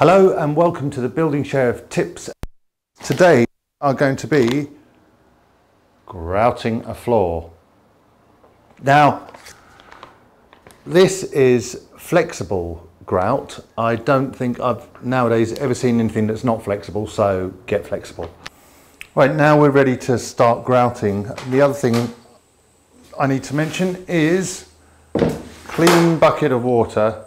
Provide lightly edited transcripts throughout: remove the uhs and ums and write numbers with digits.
Hello and welcome to the Building Sheriff Tips. Today are going to be grouting a floor. Now, this is flexible grout. I don't think I've nowadays ever seen anything that's not flexible, so get flexible. Right, now we're ready to start grouting. The other thing I need to mention is clean bucket of water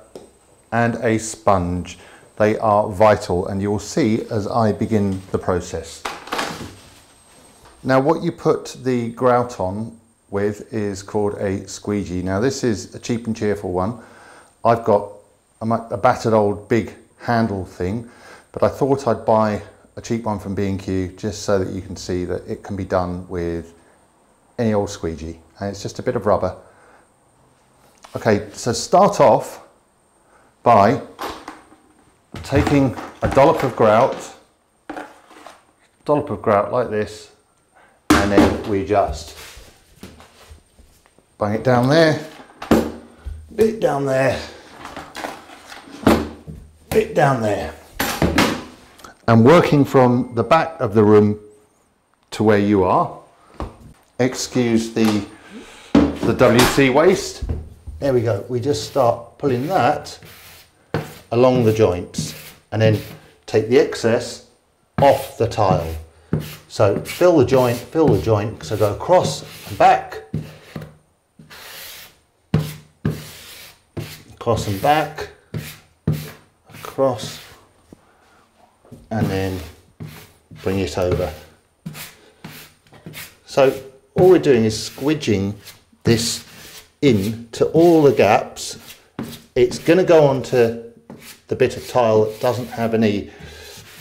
and a sponge. They are vital, and you'll see as I begin the process. Now, what you put the grout on with is called a squeegee. Now, this is a cheap and cheerful one. I've got a battered old big handle thing, but I thought I'd buy a cheap one from B&Q just so that you can see that it can be done with any old squeegee, and it's just a bit of rubber. Okay, so start off by taking a dollop of grout like this, and then we just bang it down there, bit down there, bit down there, and working from the back of the room to where you are. Excuse the WC waste. There we go. We just start pulling that along the joints and then take the excess off the tile. So fill the joint, so go across and back, across and back, across, and then bring it over. So all we're doing is squidging this in to all the gaps. It's going to go onto the bit of tile that doesn't have any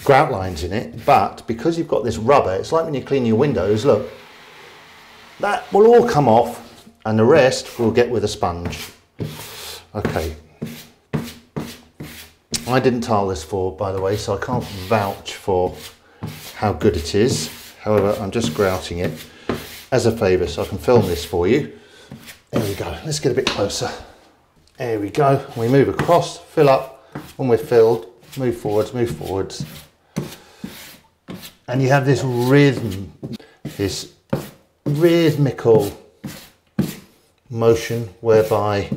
grout lines in it, but because you've got this rubber, it's like when you clean your windows, look, that will all come off and the rest we'll get with a sponge. Okay, I didn't tile this floor, by the way, so I can't vouch for how good it is. However, I'm just grouting it as a favour so I can film this for you. There we go, let's get a bit closer. There we go, we move across, fill up. When we're filled, move forwards, and you have this rhythm, this rhythmical motion whereby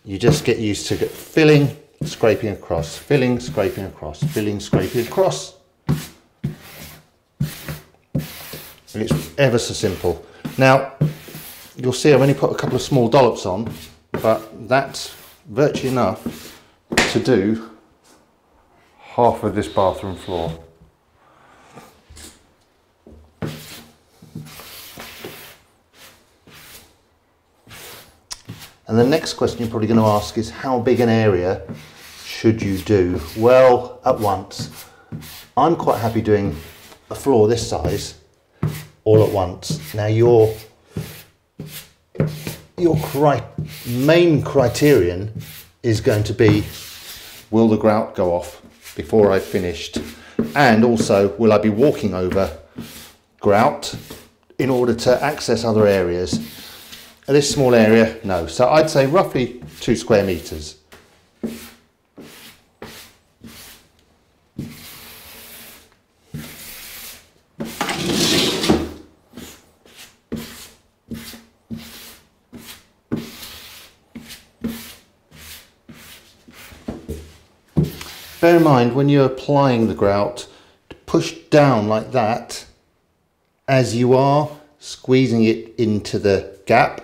you just get used to filling, scraping across, filling, scraping across, filling, scraping across. And it's ever so simple. Now, you'll see I've only put a couple of small dollops on, but that's virtually enough to do half of this bathroom floor. And the next question you're probably going to ask is, how big an area should you do? Well, at once. I'm quite happy doing a floor this size all at once. Now your main criterion is going to be, will the grout go off before I've finished? And also, will I be walking over grout in order to access other areas? This small area, no. So I'd say roughly 2 square meters. Bear in mind, when you're applying the grout, push down like that as you are squeezing it into the gap,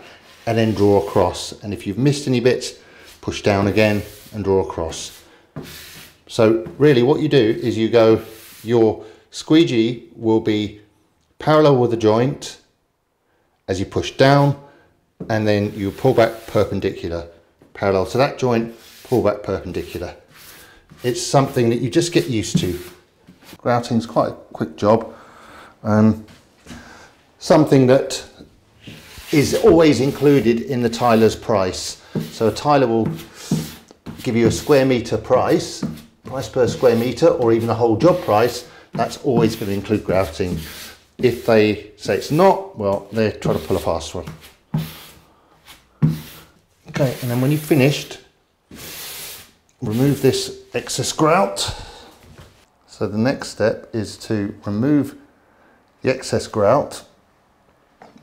and then draw across. And if you've missed any bits, push down again and draw across. So really what you do is you go, your squeegee will be parallel with the joint as you push down, and then you pull back perpendicular. Parallel to that joint, pull back perpendicular. It's something that you just get used to. Grouting is quite a quick job. Something that is always included in the tiler's price. So a tiler will give you a square metre price per square metre, or even a whole job price. That's always going to include grouting. If they say it's not, well, they're trying to pull a fast one. Okay, and then when you've finished, remove this excess grout So the next step is to remove the excess grout.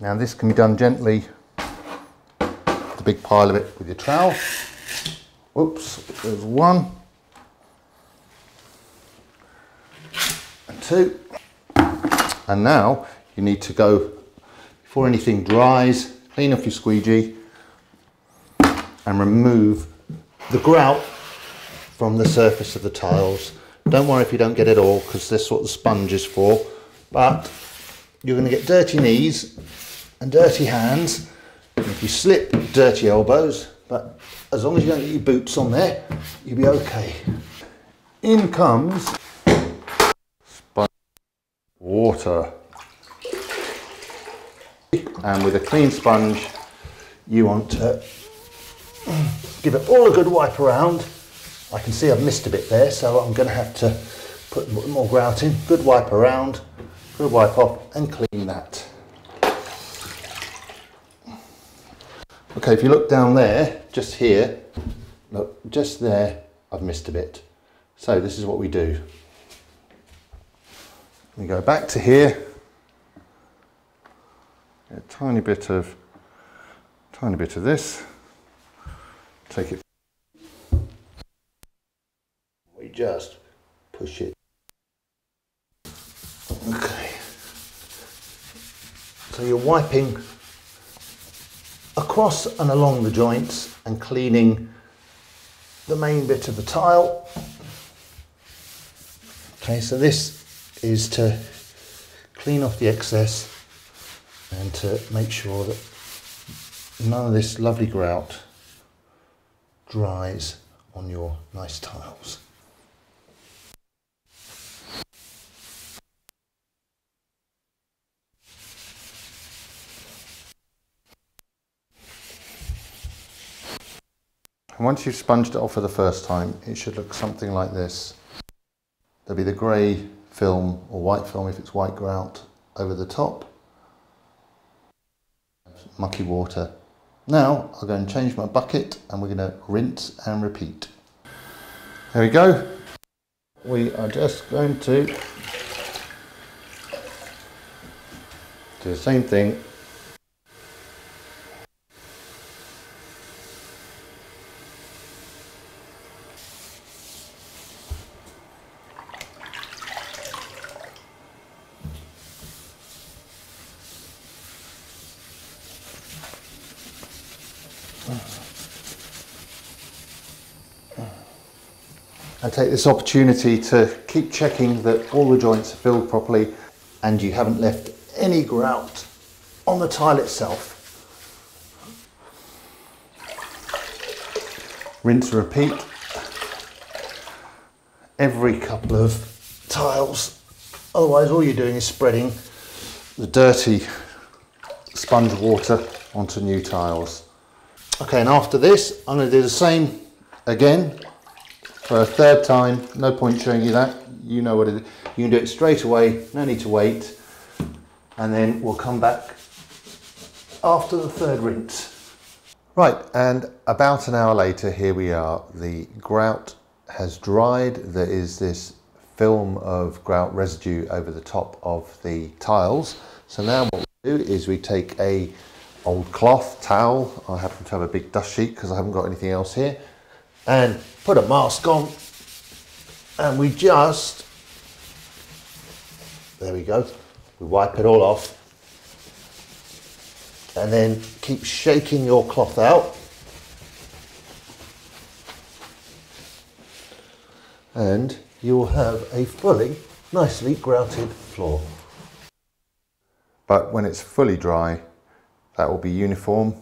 Now this can be done gently, the big pile of it with your trowel. Whoops, there's one. And two. And now you need to go, before anything dries, clean off your squeegee and remove the grout from the surface of the tiles. Don't worry if you don't get it all, because that's what the sponge is for, but you're going to get dirty knees and dirty hands, and if you slip, dirty elbows, but as long as you don't get your boots on there, you'll be okay. In comes sponge water. And with a clean sponge, you want to give it all a good wipe around. I can see I've missed a bit there, so I'm going to have to put more grout in. Good wipe around, good wipe off, and clean that. Okay, if you look down there, just here, look, just there, I've missed a bit. So this is what we do. We go back to here, a tiny bit of this, take it, we just push it. Okay, so you're wiping across and along the joints and cleaning the main bit of the tile. Okay, so this is to clean off the excess and to make sure that none of this lovely grout dries on your nice tiles. And once you've sponged it off for the first time, it should look something like this. There'll be the grey film, or white film if it's white grout, over the top. Mucky water. Now I'll go and change my bucket and we're going to rinse and repeat. There we go. We are just going to do the same thing. I take this opportunity to keep checking that all the joints are filled properly and you haven't left any grout on the tile itself. Rinse and repeat every couple of tiles, otherwise all you're doing is spreading the dirty sponge water onto new tiles. Okay, and after this I'm going to do the same again for a third time. No point showing you that, you know what it is. You can do it straight away, no need to wait, and then we'll come back after the third rinse. Right, and about an hour later, here we are. The grout has dried. There is this film of grout residue over the top of the tiles. So now what we do is we take a old cloth, towel, I happen to have a big dust sheet because I haven't got anything else here, and put a mask on, and we just, there we go, we wipe it all off, and then keep shaking your cloth out, and you will have a fully, nicely grouted floor. But when it's fully dry, that will be uniform.